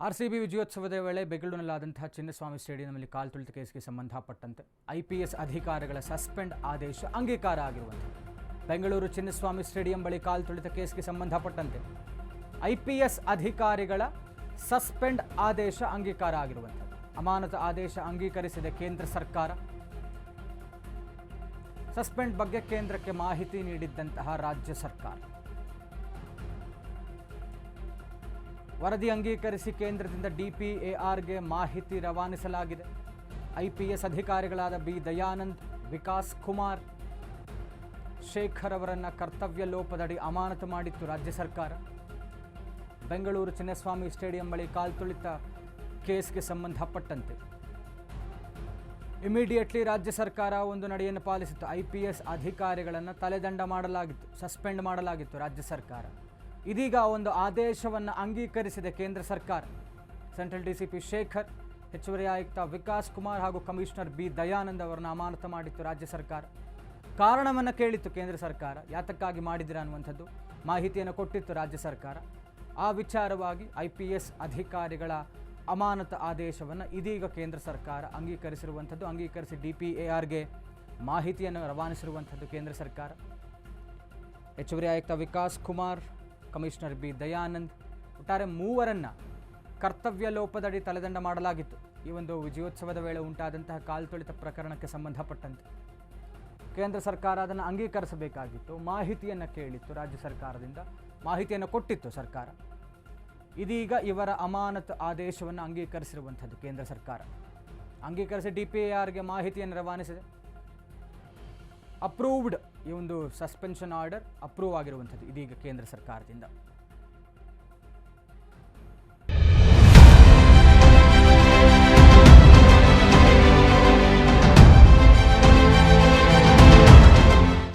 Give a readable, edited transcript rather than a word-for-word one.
RCB ವಿಜಯೋತ್ಸವದ ವೇಳೆ ಬೆಂಗಳೂರಿನಲ್ಲಾದಂತಹ ಚಿನ್ನಸ್ವಾಮಿ ಸ್ಟೇಡಿಯಂನಲ್ಲಿ ಕಾಲ್ ತುಳಿತ ಕೇಸ್ಗೆ ಸಂಬಂಧಪಟ್ಟಂತೆ IPS ಅಧಿಕಾರಿಗಳ ಸಸ್ಪೆಂಡ್ ಆದೇಶ ಅಂಗೀಕಾರ ಆಗಿರುವಂಥದ್ದು. ಬೆಂಗಳೂರು ಚಿನ್ನಸ್ವಾಮಿ ಸ್ಟೇಡಿಯಂ ಬಳಿ ಕಾಲ್ ತುಳಿತ ಕೇಸ್ಗೆ ಸಂಬಂಧಪಟ್ಟಂತೆ ಐಪಿಎಸ್ ಅಧಿಕಾರಿಗಳ ಸಸ್ಪೆಂಡ್ ಆದೇಶ ಅಂಗೀಕಾರ ಆಗಿರುವಂಥದ್ದು. ಅಮಾನತು ಆದೇಶ ಅಂಗೀಕರಿಸಿದ ಕೇಂದ್ರ ಸರ್ಕಾರ. ಸಸ್ಪೆಂಡ್ ಬಗ್ಗೆ ಕೇಂದ್ರಕ್ಕೆ ಮಾಹಿತಿ ನೀಡಿದ್ದಂತಹ ರಾಜ್ಯ ಸರ್ಕಾರ ವರದಿ ಅಂಗೀಕರಿಸಿ ಕೇಂದ್ರದಿಂದ ಡಿಪಿಎಆರ್ಗೆ ಮಾಹಿತಿ ರವಾನಿಸಲಾಗಿದೆ. ಐಪಿಎಸ್ ಅಧಿಕಾರಿಗಳಾದ ಬಿ ದಯಾನಂದ್, ವಿಕಾಸ್ ಕುಮಾರ್, ಶೇಖರ್ ಅವರನ್ನು ಕರ್ತವ್ಯ ಲೋಪದಡಿ ಅಮಾನತು ಮಾಡಿತ್ತು ರಾಜ್ಯ ಸರ್ಕಾರ. ಬೆಂಗಳೂರು ಚಿನ್ನಸ್ವಾಮಿ ಸ್ಟೇಡಿಯಂ ಬಳಿ ಕಾಲ್ ತುಳಿತ ಕೇಸ್ಗೆ ಸಂಬಂಧಪಟ್ಟಂತೆ ಇಮಿಡಿಯೇಟ್ಲಿ ರಾಜ್ಯ ಸರ್ಕಾರ ಒಂದು ನಡೆಯನ್ನು ಪಾಲಿಸಿತ್ತು. ಐಪಿಎಸ್ ಅಧಿಕಾರಿಗಳನ್ನು ತಲೆದಂಡ ಮಾಡಲಾಗಿತ್ತು, ಸಸ್ಪೆಂಡ್ ಮಾಡಲಾಗಿತ್ತು ರಾಜ್ಯ ಸರ್ಕಾರ. ಇದೀಗ ಒಂದು ಆದೇಶವನ್ನು ಅಂಗೀಕರಿಸಿದೆ ಕೇಂದ್ರ ಸರ್ಕಾರ. ಸೆಂಟ್ರಲ್ ಡಿಸಿಪಿ ಶೇಖರ್, ಹೆಚ್ಚುವರಿ ಆಯುಕ್ತ ವಿಕಾಸ್ ಕುಮಾರ್ ಹಾಗೂ ಕಮಿಷನರ್ ಬಿ ದಯಾನಂದ್ ಅವರನ್ನು ಅಮಾನತು ಮಾಡಿತ್ತು ರಾಜ್ಯ ಸರ್ಕಾರ. ಕಾರಣವನ್ನು ಕೇಳಿತ್ತು ಕೇಂದ್ರ ಸರ್ಕಾರ, ಯಾತಕ್ಕಾಗಿ ಮಾಡಿದಿರ ಅನ್ನುವಂಥದ್ದು ಮಾಹಿತಿಯನ್ನು ಕೊಟ್ಟಿತ್ತು ರಾಜ್ಯ ಸರ್ಕಾರ. ಆ ವಿಚಾರವಾಗಿ ಐಪಿಎಸ್ ಅಧಿಕಾರಿಗಳ ಅಮಾನತು ಆದೇಶವನ್ನು ಇದೀಗ ಕೇಂದ್ರ ಸರ್ಕಾರ ಅಂಗೀಕರಿಸಿರುವಂಥದ್ದು. ಅಂಗೀಕರಿಸಿ ಡಿಪಿಎಆರ್ಗೆ ಮಾಹಿತಿಯನ್ನು ರವಾನಿಸಿರುವಂಥದ್ದು ಕೇಂದ್ರ ಸರ್ಕಾರ. ಹೆಚ್ಚುವರಿ ಆಯುಕ್ತ ವಿಕಾಸ್ ಕುಮಾರ್, ಕಮಿಷನರ್ ಬಿ ದಯಾನಂದ್, ಒಟ್ಟಾರೆ ಮೂವರನ್ನು ಕರ್ತವ್ಯ ಲೋಪದಡಿ ತಲೆದಂಡ ಮಾಡಲಾಗಿತ್ತು. ಈ ಒಂದು ವಿಜಯೋತ್ಸವದ ವೇಳೆ ಉಂಟಾದಂತಹ ಕಾಲ್ ತುಳಿತ ಪ್ರಕರಣಕ್ಕೆ ಸಂಬಂಧಪಟ್ಟಂತೆ ಕೇಂದ್ರ ಸರ್ಕಾರ ಅದನ್ನು ಅಂಗೀಕರಿಸಬೇಕಾಗಿತ್ತು. ಮಾಹಿತಿಯನ್ನು ಕೇಳಿತ್ತು ರಾಜ್ಯ ಸರ್ಕಾರದಿಂದ, ಮಾಹಿತಿಯನ್ನು ಕೊಟ್ಟಿತ್ತು ಸರ್ಕಾರ. ಇದೀಗ ಇವರ ಅಮಾನತು ಆದೇಶವನ್ನು ಅಂಗೀಕರಿಸಿರುವಂಥದ್ದು ಕೇಂದ್ರ ಸರ್ಕಾರ. ಅಂಗೀಕರಿಸಿ ಡಿಪಿಎಆರ್ಗೆ ಮಾಹಿತಿಯನ್ನು ರವಾನಿಸಿದೆ. ಅಪ್ರೂವ್ಡ್ ಈ ಒಂದು ಸಸ್ಪೆನ್ಷನ್ ಆರ್ಡರ್ ಅಪ್ರೂವ್ ಆಗಿರುವಂಥದ್ದು ಇದೀಗ ಕೇಂದ್ರ ಸರ್ಕಾರದಿಂದ.